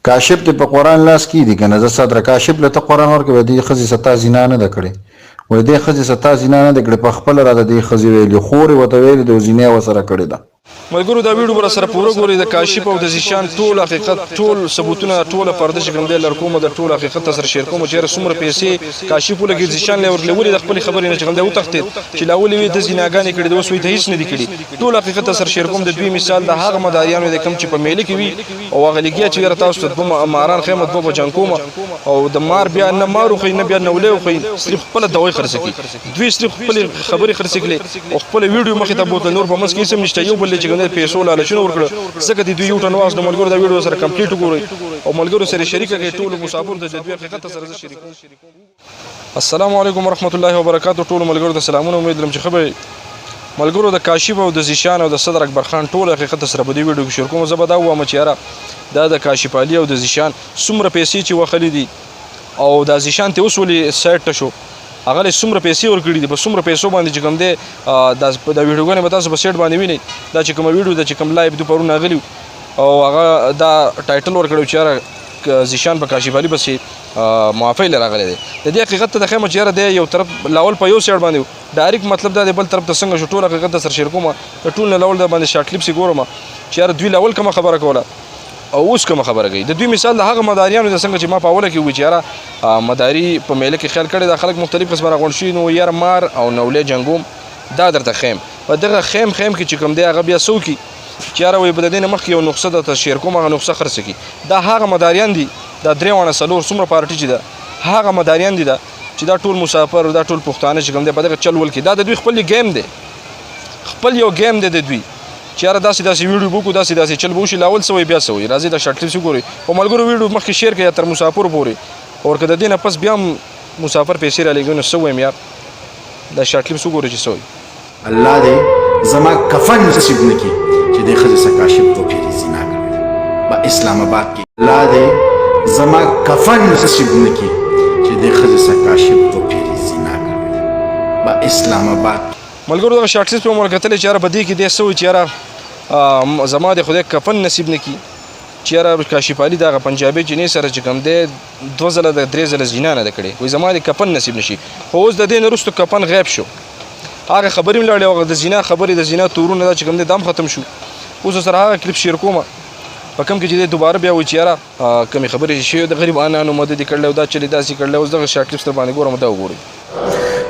کاشف ته په قرآن لاس کې دي که نه؟ زه صدره کاشف له ته قرآن ورکوې دې ښځې ستا زنا نه ده کړې، وایي دې ښځې ستا زنا نه ده کړې، په خپله راته دې ښځې ویلي، خور یې ورته ویلې ده زنا یې ورسره کړې ده. ملګرو دا ویډیو به سره پوره ګورئ، د کاشف او د زیشان ټول حقیقت، ټول ثبوتونه، ټوله پرده چې کوم دی لرکوم د ټول حقیقت سره شیر کوم. چېرې څومره پیسې کاشف ولګېد زیشان له ورکړې، ولې د خپلې خبرې نه چې کوم دی وتښتېد چې لا ولې وي د زناګانې کړې، د اوس وایي ته هېڅ نه دي کړي. ټول حقیقت سره شیر کوم. د دوی مثال د هغه مداریانو دی کوم چې په میله کې وي او هغه لګیا چې یاره تاسو ته دوه ماران خیمه دوه بچیان کومه او د مار بیا نه مار وخوي نه بیا نولې وخوي، صرف خپله دوی خرڅ کړي. دوی صرف خپلې خبرې خرڅ کړي او خپله ویډیو مخې ته بوتل، نور په منځ کې هېڅ هم نشته. یو بل چې کوم دی پیسو لالچونه ورکړه، ځکه د دوی یو ټن واغ د ملګرو دا ویډیو سره کمپلیټ وګورئ او ملګرو سره شریکه کړئ. ټولو مسافرو ته د دوی حقیقت سره زه شریکوم. السلام علیکم ورحمت الله وبرکاتو. ټولو ملګرو ته سلامونه، امید لرم چې ښه به ملګرو د کاشف او د زیشان او د صدر اکبر خان ټول حقیقت سره په دې ویډیو کې شیر کوم. زه به دا ووایم چې یاره دا د کاشف علي او د زیشان څومره پیسې چې وخلي دي او د زیشان ته اوس ولې سایډ ته شو، هغه له څومره پیسې ورکړي دي، په څومره پیسو باندې چې کوم دی دا ویډیوګانې به تاسو په سیټ باندې وینئ. دا چې کومه ویډیو ده چې کوم لایف دوی پرون راغلي او هغه دا ټایټل ورکړی چې یاره زیشان په کاشف علي پسې معافی له راغلی دی. د دې حقیقت ته د خیمه چې یاره دی یو طرف لاول په یو سیټ باندې ډایرکټ مطلب دا دی بل طرف ته څنګه شو، ټول حقیقت ته سره شیر کومه. د ټول نه لاول د باندې شارټ کلیپس ګورم چې یاره دوی لاول کومه خبره کوله او اوس کومه خبره کوي. د دوی مثال د هغه مداریانو د څنګه چې ما په اوله کې وویل چې یاره مداري په میله کې خیال کړی دا خلک مختلف قسمه راغونډ شوي، نو یاره مار او نولې جنګوم دا درته خیم. په دغه خیم کې چې کوم دی هغه بیا څه وکړي چې یاره وایي به د دې نه مخکې یو نسخه درته شیر کوم، هغه نسخه خرڅ کړي. دا هغه مداریان دي، دا درې واړه څلور څومره پارټي چې ده هغه مداریان دي دا چې دا ټول مسافر دا ټول پښتانه چې کوم دی په دغه چل ول کې دا د دوی خپل ګیم دی، خپل یو ګیم دی د دوی چې یاره داسې ویډیو وکړو داسې چل به وشي. لاول څه وایي بیا څه وایي. راځئ دا شارټ کلیپس وګورئ او ملګرو ویډیو مخکې شیر کړئ تر مسافرو پورې، او که د دې نه پس بیا هم مسافر پیسې رالېږي نو څه ووایم یار. دا شارټ کلیپس وګورئ چې څه وایي. الله دې زما کفن نصیب نه کړي چې دې ښځې څه کاشف توپیري زنا کړې په اسلام آباد کې. الله دې زما کفن نصیب نه کړي چې دې ښځې څه کاشف توپیري زنا کړې په اسلام آباد کې. ملګرو دغه شارټ کلیپس په مو کتلی چې یاره په دې کې دې څه وایي چې یاره زما د خدای کفن نصیب نه کړي چې یاره کاشف علي دغه پنجابي جنۍ سره چې کوم دی 2 ځله د 3 ځله زنا نه ده کړې، وایي زما د کفن نصیب نه شي. خو اوس د دې نه وروسته کفن غیب شو، هغه خبرې هم لاړې، هغه د زنا خبرې د زنا تورونه دا چې کوم دی دا هم ختم شو. اوس سره هغه کلیپ شیر کومه په کوم کې چې دی دوباره بیا وایي چې یاره کومې خبرې شوي د غریبانو مدد یې کړلی او دا چلې داسې کړلی. اوس دغه شارټ کلیپس در باندې ګورم دا وګورئ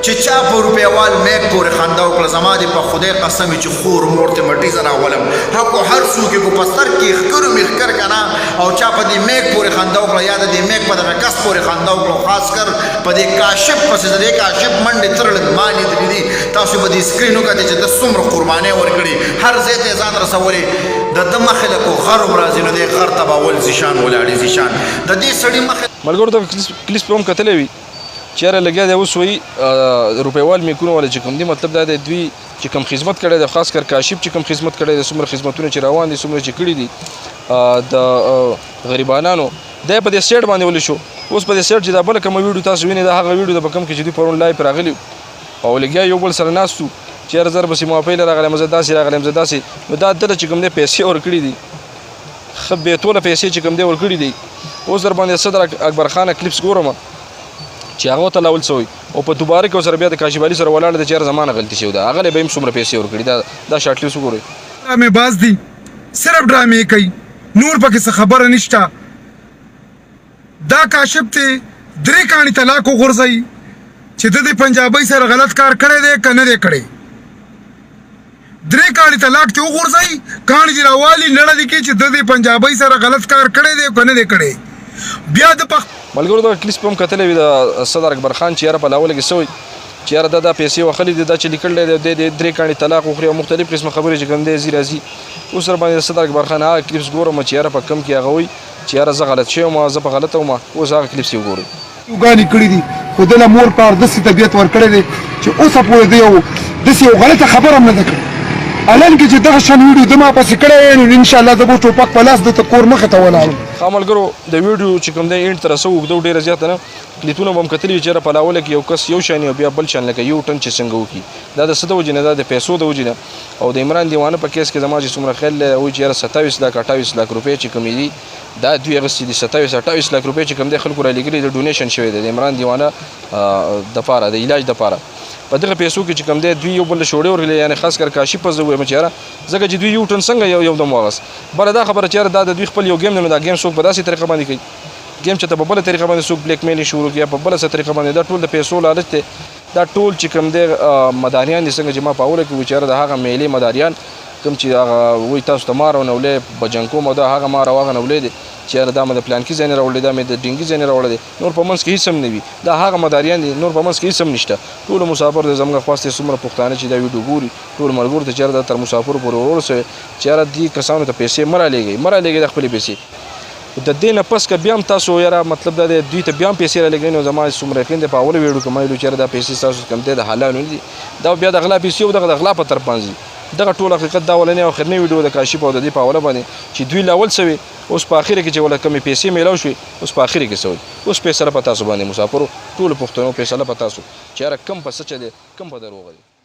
چې چا په روپیوال میک پورې خندا وکړه، زما دې په خدای قسم چې خور مور ته مټي زه راولم حقو هر څوک یې په ستر کې ښکرو مې ښکر که نه، او چا په دې میک پورې خندا وکړه یا د دې میک په دغه کس پورې خندا وکړه، خاص کر په دې کاشف پسې د دې کاشف منډې ترړې ما لیدلي دي. تاسو به دې سکرین وکتئ چې د څومره قربانۍ ورکړي، هر ځای ته یې ځان رسولې. د ده مخې له کو غر راځي نو دې غر ته به اول زیشان ولاړې زیشان د دې سړي مخې. ملګرو ته کلیس په هم کتلی وي چې یاره لګیا دی اوس وایي روپیوال میکونه والا چې کوم دي، مطلب دا دی دوی چې کوم خدمت کړی دی، خاص کر کاشف چې کوم خدمت کړی دی، څومره خدمتونه چې روان دي څومره چې کړي دي د غریبانانو، دی په دې سیټ باندې ولې شو. اوس په دې سیټ چې دا بله کومه ویډیو تاسو وینئ دا هغه ویډیو ده په کوم کې چې دوی پرون لایف راغلي او لګیا یو بل سره ناست وو چې یاره زر بسې معافۍ له راغلی زه داسې راغلی زه داسې. نو دا دله چې کوم دی پیسې ورکړي دي، ښه بېتوله پیسې چې کوم دی ورکړي دي. اوس در باندې صدر اکبر خان کلیپس ګورم چې هغه ته لاول څه وایي او په دوباره کې ورسره بیا د کاشف علي سره ولاړ دی چې یاره زما نه غلطي شوې ده، هغه له به هم څومره پیسې ورکړي. دا شارټ کلیپس وګورئ. ډرامې باز دي، صرف ډرامې کوي، نور پکې څه خبره نشته. دا کاشف ته 3 کاڼي طلاق وغورځوي چې د دې پنجابۍ سره غلط کار کړی دی که نه دی کړی. 3 کاڼي طلاق ته وغورځوي، کاڼي دې راوالي نړه دې کړي چې د دې پنجابۍ سره غلط کار کړی دی که نه دی کړی. بیا د ملګرو دغه کلیس په هم کتلی وي د صدر اکبر خان چې یاره په لاوله کې څه وایي چې یاره دا پیسې وخلي دي، دا چې لیکلی دی د 3 کاڼي طلاق وخوري او مختلف قسمه خبرې چې کوم دی ځي راځي. اوس سره باندې صدر اکبر خان هغه کلیپس ګورم چې یاره په کوم کې هغه وایي چې یاره زه غلط شوی وم، زه په غلطه وم. اوس هغه کلیپس یې وګورئ. وګانې کړي دي خو ده له مور پلار داسې طبیعت ورکړی دی چې اوسه پورې ده یو داسې یو غلطه خبره هم نه ده کړې. الان کې چې دغه شان ویډیو ده ما پسې کړی نو انشاءالله زه به ټوپک په لاس ده ته کور مخې ته ولاړم خاملګرو د ویډیو چې کوم دی اینډ تر رسو اوږده ډېره زیاته نه کلیپونه به هم کتلي چېرې په لاوله کې یو کس یو شان او بیا بل شان لکه یو ټن چې څنګه وکړي دا د څه د وجې نه دا د پیسو د وجې نه او د عمران دیوانه په کیس کې زما چې څومره خیال وایي چې یاره 27 لاک 28 لاک روپۍ چې کومې دي دا دوی اخیستي دي 27-28 لاک روپۍ چې کوم دی خلکو رالیږلي د ډونیشن شوی دی د عمران دیوانه دپاره د علاج دپاره په دغه پیسو کې چې کوم دی دوی یو بل شوړې ورغلې یعنې خاص کر کاشف په زه وایم چې یاره ځکه چې دوی یو ټن څنګه یو دم واغست بله دا خبره چې یاره دا د دوی خپل یو ګیم دی نو دا ګیم څوک په داسې طریقه باندې کوي ګیم چې ته په بله طریقه باندې څوک بلیک میلینګ شروع کړي یا په بله څه طریقه باندې دا ټول د پیسو لالچ دی دا ټول چې کوم دی مداریان دي څنګه چې ما په اوله کې وایي چې یاره د هغه میلې مداریان کوم چې هغه وایي تاسو ته مار او نولې بجنګ کوم او دا هغه مار او هغه نولې دی چې یاره دا مې د پلانکي ځای نه راوړلی دا مې د ډینګي ځای نه راوړلی دی نور په منځ کې هېڅ هم نه وي دا هغه مداریان دي نور په منځ کې هېڅ هم نشته ټولو مسافر د زموږ خواستې څومره پښتانه چې دا ویډیو ګوري ټولو ملګرو ته چې یاره دا تر مسافرو پورې ورسوي چې یاره دې کسانو ته پیسې مه رالېږئ د خپلې پیسې د دې نه پس که بیا هم تاسو یاره مطلب دا دی دوی ته بیا هم پیسې رالېږئ نو زما څومره یقین دی په اوله ویډیو کې ما ویلو چې یاره دا پیسې ستاسو کوم دی د حلالو نه دي دا بیا د غلا پیسې او دغه د غلا په طرف باندې دغه ټول حقیقت دا اولنی او اخرنی ویډیو د کاشف او د دې په اوله باندې چې دوی لاول سوي اوس په اخر کې چې ولا کمی پیسې میلاو شوي اوس په اخر کې سوي اوس فیصله په تاسو باندې مسافرو ټول پښتنو فیصله په تاسو چې یاره کم په سچ دی کم په دروغ دی